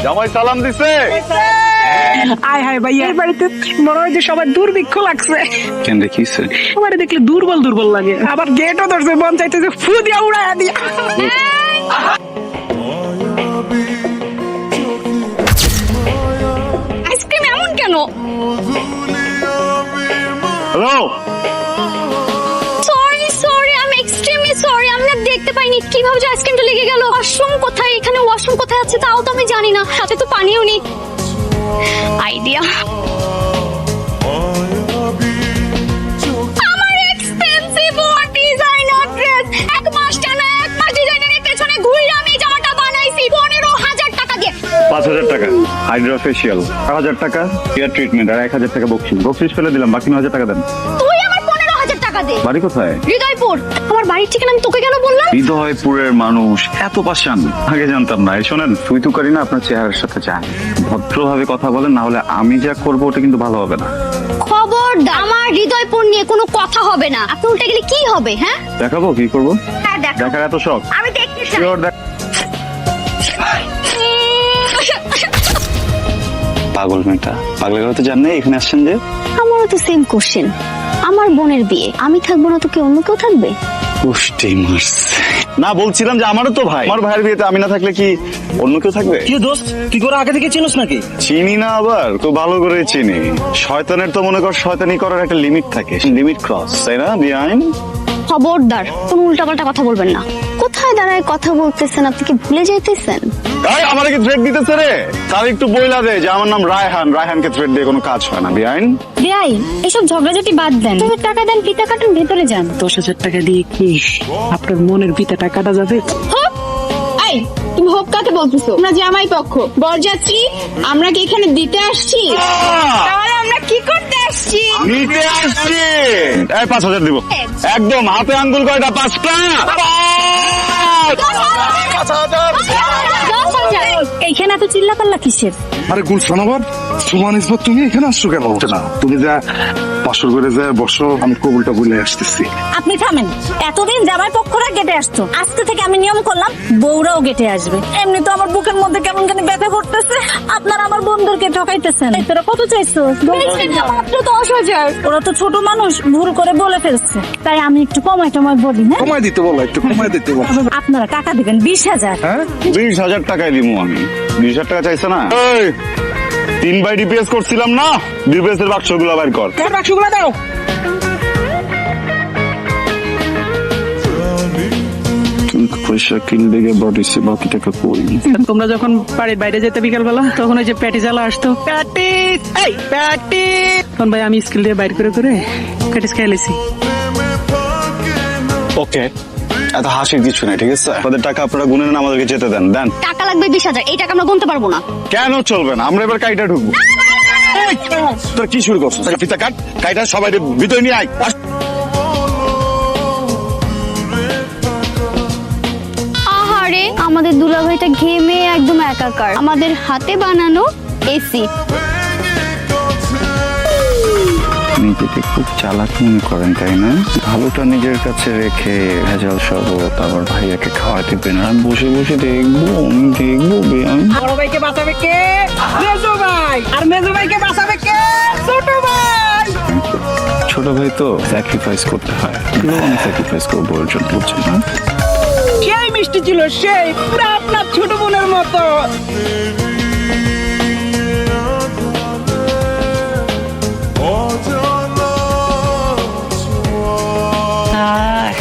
জামাই সালাম দিছে। আয় হায় ভাইয়া, এই বাড়িতে মনে হয় যে সবার দুর্ভিক্ষ লাগছে। কেন দেখিছে? আমার দেখলে দুর্বল দুর্বল লাগে, আবার গেটও ধরছে, মন চাইতে যে ফু দিয়া উড়াইয়া দিয়া। আইসক্রিম এমন কেন? হ্যালো, সরি সরি, আমি এক্সট্রিমলি সরি, আমি না দেখতে পাইনি কিভাবে যে আইসক্রিমটা লেগে গেল। ওয়াশরুম কোথায়? এখানে ওয়াশরুম কোথায় আছে তাও তো আমি জানি না, সাথে তো পানিও নেই। আইডিয়া, আমার এক্সপেন্সিভ ডিজাইনার ড্রেস, এক মাস ডিজাইনারের পেছনে ঘুরে আমি এই জামাটা বানাইছি 15,000 টাকা দিয়ে। 5,000 টাকা হাইড্রা ফেশিয়াল, 1,000 টাকা হেয়ার ট্রিটমেন্ট, আর 1,000 টাকা বকশিস ফেলে দিলাম। বাকি 9,000 টাকা দেন। তুই আমার 15,000 টাকা দে। বাড়ি কোথায়? হৃদয়পুর। আমার বাড়ির ঠিকানা আমি তোকে কেন বললাম? হৃদয়পুরের মানুষ এত পাষাণ, আগে জানতাম না। এই শোনেন, তুই তো করি না, আপনার চেহারার সাথে যায়। ভদ্রভাবে কথা বলেন, না হলে আমি যা করবো ওটা কিন্তু ভালো হবে না। খবরদার, আমার হৃদয়পুর নিয়ে কোনো কথা হবে না। আপনি উল্টে গেলে কি হবে? হ্যাঁ, দেখাবো কি করবো? হ্যাঁ দেখো। দেখার এত শখ? আমি দেখতে চাই। Sure, পাগল মেয়েটা, পাগলের কথা জান না, এখানে আসছেন যে? আমারও তো সেম কোশ্চেন। আমার বোনের বিয়ে, আমি থাকবো না তো কি অন্য কেউ থাকবে? পুষ্টি মারছে না, বলছিলাম যে আমারও তো ভাই, আমার ভাইয়ের বিয়েতে আমি না থাকলে কি অন্য কেউ থাকবে? কি দোস্ত, তুই করে আগে থেকে চিনিস নাকি? চিনি না, আবার তো ভালো করে চিনি। শয়তানের তো মনে কর শয়তানি করার একটা লিমিট থাকে, লিমিট ক্রস, তাই না বিআইন? খবরদার, কোনো উল্টাপাল্টা কথা বলবেন না। কোথায় দাঁড়ায় কথা বলতেছেন? আপনি কি ভুলে যাইতেছেন? এই আমার কি থ্রেড দিতেছে রে? তার একটু বইলা দে যে আমার নাম রায়হান, রায়হানকে থ্রেড দিয়ে কোনো কাজ হয় না বিআইন। বেআই, এসব ঝগড়াঝাটি বাদ দেন। তুমি টাকা দেন, পিতা কাটুন, ভেতরে যান। 10,000 টাকা দিয়ে কি আপনার মনের পিতা কাটা যাবে? এই, তুমি হোক কাকে বলতেছো? আমরা জামাই পক্ষ, বরযাত্রী আমরা কি এখানে দিতে আসছি? তাহলে আমরা কি করতে আসছি? নিতে আসছি। এই 5,000 দিব একদম, হাতে আঙ্গুল কয়টা? 5টা। এইখানে এত চিল্লাপাল্লা কিসের? আরে গুলশান, আবার সুমান ইসবত, তুমি এখানে আসছো কেন? না, তুমি যা 500 করে যা বসো, আমি কবুলটা বলে আসতেছি। আপনি থামেন। এতদিন জামাই পক্ষরা গেটে আসতো, আজকে থেকে আমি নিয়ম করলাম বউরাও গেটে আসবে। এমনি তো আমার বুকের মধ্যে কেমন কেন ব্যথা করতেছে। আপনারা আমার বন্ধুদেরকে ঠকাইতেছেন। তোরা কত চাইছো? মাত্র 10,000। ওরা তো ছোট মানুষ, ভুল করে বলে ফেলছে, তাই আমি একটু কমাই বলি। হ্যাঁ, কমাই দিতে বলো, একটু কমাই দিতে বলো। আপনারা টাকা দিবেন 20,000। হ্যাঁ, 20,000 টাকাই দিব আমি। 20,000 টাকা চাইছে না? এই 3 বাই ডিপিএস করছিলাম না, ডিপিএস এর বাক্সগুলো বাইর কর। বাক্সগুলো দাও। পয়সা কিনবে গিয়ে বডিসি, বাকি টাকা কই? তোমরা যখন বাড়ির বাইরে যেতে বিকাল বেলা, তখন ওই যে প্যাটি জ্বালা আসতো, প্যাটিস, এই প্যাটিস। তখন ভাই আমি স্কুল দিয়ে বাইর করে প্যাটিস খাই লেছি। ওকে, এত হাসির কিছু নাই, ঠিক আছে? আপনাদের টাকা আপনারা গুনে নেন, আমাদেরকে যেতে দেন। দেন। টাকা লাগবে 20,000, এই টাকা আমরা গুনতে পারবো না। কেন চলবে না? আমরা এবার কাইটা ঢুকবো। তোর কি শুরু করছিস? ফিতা কাট, কাইটা সবাই ভিতরে নিয়ে আয়। আহারে, আমাদের দুলাভাইটা ঘেমে একদম একাকার। আমাদের হাতে বানানো এসি। নিজেকে খুব চালাক মনে করেন, তাই না? ভালোটা নিজের কাছে রেখে ভেজাল শরবত আবার ভাইয়াকে খাওয়া দিবেন, আর আমি বসে বসে দেখবো। আমি দেখবো বেয়াম। বড় ভাইকে বাঁচাবে কে? মেজো ভাই। আর মেজো ভাইকে বাঁচাবে কে? ছোট ভাই। ছোট ভাই তো স্যাক্রিফাইস করতে হয়, আমি স্যাক্রিফাইস করবো ওর জন্য, বুঝছেন না? সেই মিষ্টি ছিল, সেই পুরো আপনার ছোট বোনের মতো।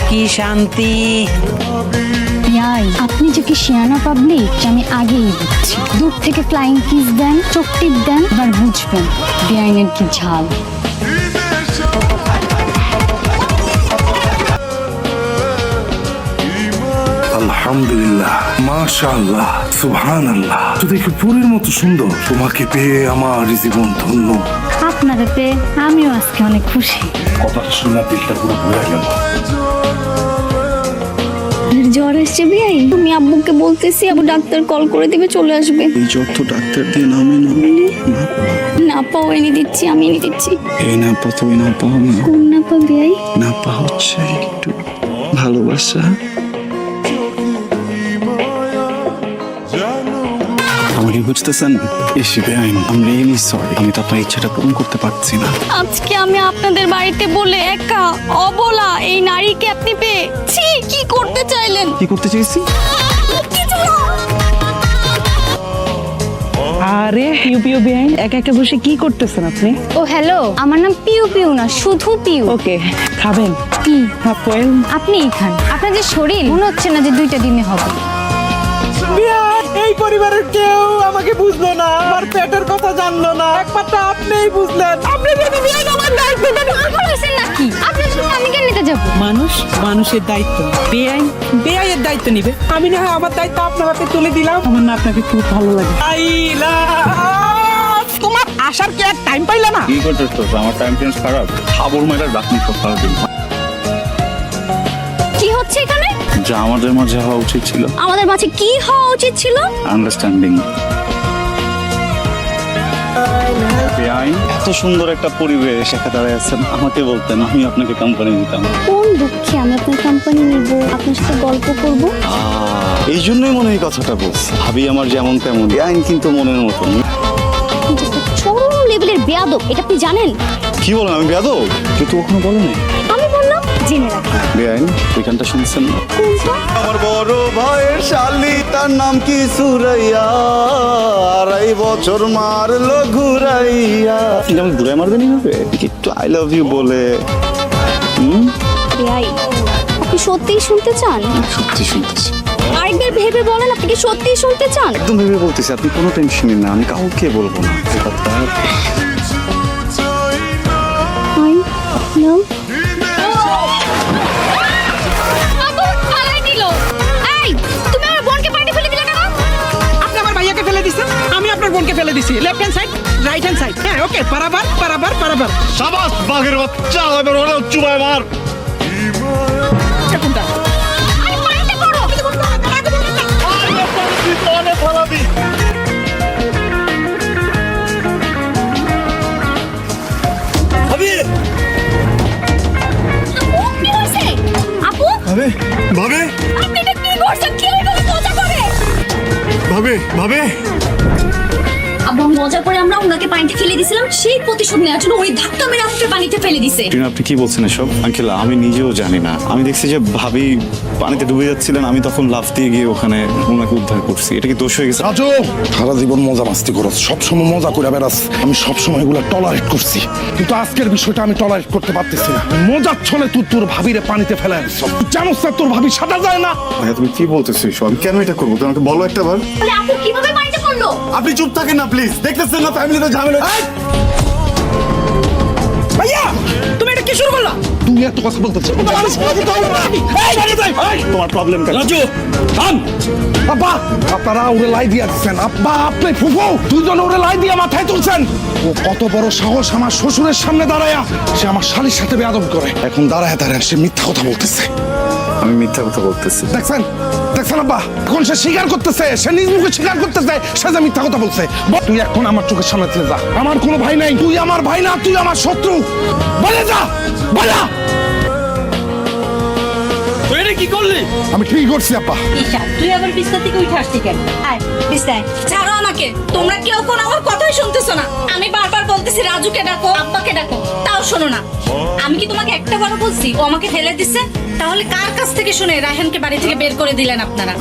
কি শান্তি। আপনি যে কি শিয়ানা পাবলিক, আমি আগেই বুঝছি। দূর থেকে ফ্লাইং কিস দেন, চোখ টিপ দেন, এবার বুঝবেন বেআইনের কি ঝাল। আলহামদুলিল্লাহ, মাশাআল্লাহ, সুবহানাল্লাহ। তো দেখি পুরীর মতো সুন্দর, তোমাকে পেয়ে আমার জীবন ধন্য। আপনাকে পেয়ে আমিও আজকে অনেক খুশি। কথাটা শুনে দিলটা পুরো ভরে গেল। জ্বর আসছে বেআই, তুমি আব্বুকে বলতেছি, আব্বু ডাক্তার কল করে দিবে, চলে আসবে। এই যত ডাক্তার দিয়ে নামে না, না পাও এনে দিচ্ছি, আমি এনে দিচ্ছি। এই না পা, তুমি না পাও না। কোন না পা বেআই? না পা হচ্ছে একটু ভালোবাসা। আমাকে বুঝতেছেন? এসে বেআইন, আমি রিয়েলি সরি। আমি তো আপনার ইচ্ছাটা পূরণ করতে পারছি না। আজকে আমি আপনাদের বাড়িতে বলে একা অবলা এই নারীকে আপনি পেয়ে ছি কি করতে চাইলেন? কি করতে চাইছি? কিছু না। আরে পিউ পিউ বেআইন একা একা বসে কি করতেছেন আপনি? ও হ্যালো, আমার নাম পিউ পিউ না, শুধু পিউ। ওকে, খাবেন? কি আপেল? আপনিই খান। আপনার যে শরীর মনে হচ্ছে না যে 2টা দিনে হবে। এই পরিবারের কেউ আমাকে বুঝলো না, আমার পেটের কথা জানলো না, একমাত্র আপনিই বুঝলেন। আপনি যদি বিয়ে আমার দায়িত্ব নেন। পাগল হয়েছেন নাকি? আপনার জন্য আমি কেন নিতে যাবো? মানুষ মানুষের দায়িত্ব, বেআইন বেআইয়ের দায়িত্ব নিবে। আমি না হয় আমার দায়িত্ব আপনার হাতে তুলে দিলাম। আমার না আপনাকে খুব ভালো লাগে। তোমার আসার কি আর টাইম পাইলা না? কি করতেছ? আমার টাইম চেঞ্জ খারাপ। খাবর মেয়েরা ডাকনি সব খারাপ দিন। কি হচ্ছে এখানে? যা আমাদের মাঝে হওয়া উচিত ছিল। আমাদের মাঝে কি হওয়া উচিত ছিল? আন্ডারস্ট্যান্ডিং। বেআইন, এত সুন্দর একটা পরিবেশ একা দাঁড়ায় আছেন, আমাকে বলতেন আমি আপনাকে কোম্পানি দিতাম। কোন দুঃখে আমি আপনার কোম্পানি নিব, আপনার সাথে গল্প করব? এই জন্যই মনে এই কথাটা বলছি। ভাবি আমার যেমন তেমন, বেআইন কিন্তু মনের মতন। কিন্তু একটা চরম লেভেলের বেয়াদব, এটা আপনি জানেন? কি বলেন? আমি বেয়াদব? কিন্তু কখনো বলে নাই। আমি বললাম জেনে রাখি। বেআইন, ওই গানটা শুনছেন না? আমার বড় ভাইয়ের শালি, তার নাম কি সুরাইয়া, 2.5 বছর মারলো ঘুরাইয়া। আমি ঘুরাই মারবেন এইভাবে? একটু আই লাভ ইউ বলে। ভাই আপনি সত্যিই শুনতে চান? সত্যি শুনতেছি, আরেকবার ভেবে বলেন, আপনি কি সত্যিই শুনতে চান? একদম ভেবে বলতেছি। আপনি কোনো টেনশন নিন না, আমি কাউকে বলবো না। I love আপু ফালাই দিল। এই, তুমি আমার বোনকে পানিতে ফেলে দিলে কেন? আপনি আমার ভাইয়াকে ফেলে দিছেন, আমি আপনার বোনকে ফেলে দিছি। Left hand side, right hand side. হ্যাঁ ওকে, বরাবর বরাবর বরাবর। সাবাস বাঘের বাচ্চা, এবার ওরে চুবায় মার। কোনটা? আরে পানিতে পড়ো। আপু কি হইছে? আপু ভাবে ভাবে আপনি এটা কি করছেন? কি এইভাবে মজা করে? ভাবে আব্বু মজা করে আমরা ওনাকে পানিতে ফেলে দিয়েছিলাম, সেই প্রতিশোধ নেওয়ার জন্য ওই ধাক্কা মেরে আমাকে পানিতে ফেলে দিছে। আপনি কি বলছেন এসব? আঙ্কেল, আমি নিজেও জানি না। আমি দেখছি যে ভাবি পানিতে ডুবে যাচ্ছিলেন, আমি তখন লাফ দিয়ে গিয়ে ওখানে ওনাকে উদ্ধার করছি। এটা কি দোষ হয়ে গেছে? রাজু, সারা জীবন মজা মাস্তি করছ, সবসময় মজা করে বেড়াস। আমি সবসময় এগুলো টলারেট করছি, কিন্তু আজকের বিষয়টা আমি টলারেট করতে পারতেছি না। মজার ছলে তুই তোর ভাবিরে পানিতে ফেলে আনছ। জানোস না তোর ভাবি সাদা যায় না? ভাইয়া তুমি কি বলতেছো এসব? আমি কেন এটা করবো? তোমাকে বলো একটা বার। তাহলে আপু কিভাবে পানিতে পড়লো? আপনি চুপ থাকেন না প্লিজ, দেখতেছেন না ফ্যামিলিতে ঝামেলা। ভাইয়া তুমি এটা কি শুরু করলা? তুই এত কথা বলতেছিস? তোমার প্রবলেম কেন? রাজু থাম। আব্বা, আপনারা ওরে লাই দিয়ে দিচ্ছেন। আব্বা, আপনি ফুফু দুজন ওরে লাই দিয়ে মাথায় তুলছেন। ও কত বড় সাহস আমার শ্বশুরের সামনে দাঁড়ায়া সে আমার শালীর সাথে বেয়াদবি করে। এখন দাঁড়ায় দাঁড়ায় সে মিথ্যা কথা বলতেছে। আমি মিথ্যা কথা বলতেছি? দেখছেন দেখছেন আব্বা, এখন সে স্বীকার করতেছে, সে নিজ মুখে স্বীকার করতেছে সে যে মিথ্যা কথা বলছে। তুই এখন আমার চোখের সামনে থেকে যা। আমার কোনো ভাই নাই, তুই আমার ভাই না, তুই আমার শত্রু। বলে যা, বলা। কি করলি? আমি ঠিক করছি আব্বা। তুই আবার বিছনা থেকে উঠে আসছিস কেন? আয় বিছনায়। ছাড়ো আমাকে, তোমরা কেউ কোন আমার কথাই শুনতেছো না। আমি বারবার বলতেছি রাজুকে ডাকো, আব্বাকে ডাকো, তাও শোনো না। আমি কি তোমাকে একটা বার বলছি ও আমাকে ফেলে দিছে? তাহলে কার কাছ থেকে শুনে রায়হানকে বাড়ি থেকে বের করে দিলেন আপনারা?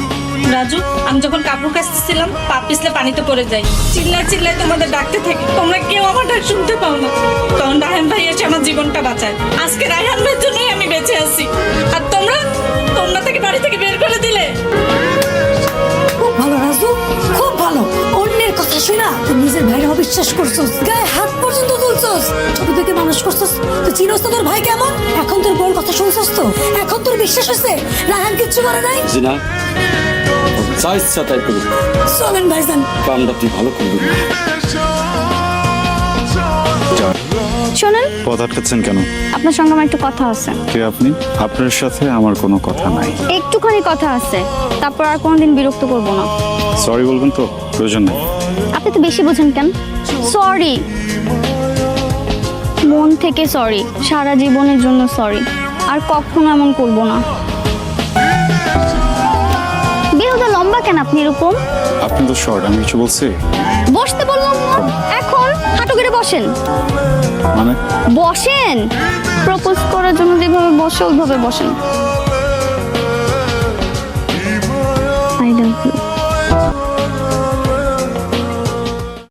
রাজু, আমি যখন কাপড় কাচতেছিলাম পা পিছলে পানিতে পড়ে যাই, চিল্লায় চিল্লায় তোমাদের ডাকতে থাকি, তোমরা কেউ আমার ডাক শুনতে পাও না। তখন রায়হান ভাই এসে আমার জীবনটা বাঁচায়। আজকে রায়হান ভাইয়ের জন্যই আমি বেঁচে আছি। আর তোমরা তোমরা থেকে বাড়ি থেকে বের করে দিলে। খুব ভালো রাজু, খুব ভালো। অন্যের কথা শুনা তুই নিজের ভাইয়ের অবিশ্বাস করছস, গায়ে হাত পর্যন্ত তুলছস। ছোট থেকে মানুষ করছস, তুই চিনস তো তোর ভাই কেমন। এখন তোর বউর কথা শুনছস তো, এখন তোর বিশ্বাস হয়েছে রায়হান কিচ্ছু করে নাই। জিনা যা ইচ্ছা তাই করুন, চলেন ভাইজান। কামটা তুই ভালো করবি। শোনেন, পথ আটকাচ্ছেন কেন? আপনার সঙ্গে আমার একটু কথা আছে। কে আপনি? আপনার সাথে আমার কোনো কথা নাই। একটুখানি কথা আছে, তারপর আর কোনোদিন বিরক্ত করব না। সরি বলবেন তো? প্রয়োজন নেই। আপনি তো বেশি বোঝেন কেন? সরি, মন থেকে সরি, সারা জীবনের জন্য সরি। আর কখনো এমন করব না। বেহুদা লম্বা কেন আপনি এরকম? আপনি তো শর্ট, আমি কিছু বলছি বসতে বললাম না। এখন হাঁটু গেড়ে বসেন। মানে? বসেন। প্রপোজ করার জন্য যেভাবে বসে ওইভাবে বসেন।